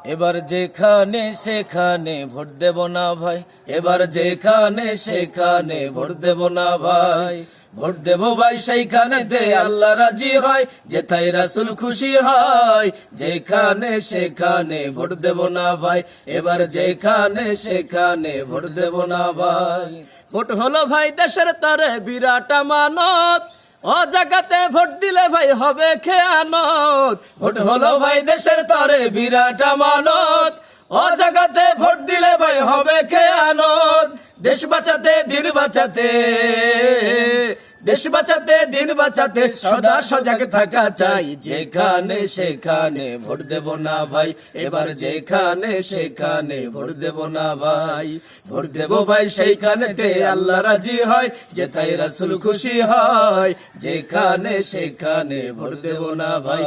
এবার যেখানে সেখানে ভোট দেব না ভাই, এবার যেখানে সেখানে ভোট দেব না ভাই। ভোট দেব ভাই সেইখানেতে আল্লাহ রাজি হয়, যেথায় রাসূল খুশি হয়। যেখানে সেখানে ভোট দেব না ভাই, এবার যেখানে সেখানে ভোট দেব না ভাই। ভোট হলো ভাই দেশের তরে বিরাট আমানত, ও জায়গাতে ভোট দিলে ভাই হবে খেয়ানত। ভোট হলো ভাই দেশের তরে বিরাট আমানত, ও জায়গাতে ভোট দিলে ভাই হবে খেয়ানত। দেশ বাঁচাতে দিন বাঁচাতে, দেশ বাঁচাতে দিন বাঁচাতে সদা সজাগ থাকা চাই। যেখানে সেখানে ভোট দেব না ভাই, এবার যেখানে সেখানে ভোট দেব না ভাই। ভোট দেব ভাই সেইখানেতে আল্লাহ রাজি হয়, যেথায় রাসূল খুশি হয়। যেখানে সেখানে ভোট দেব না ভাই।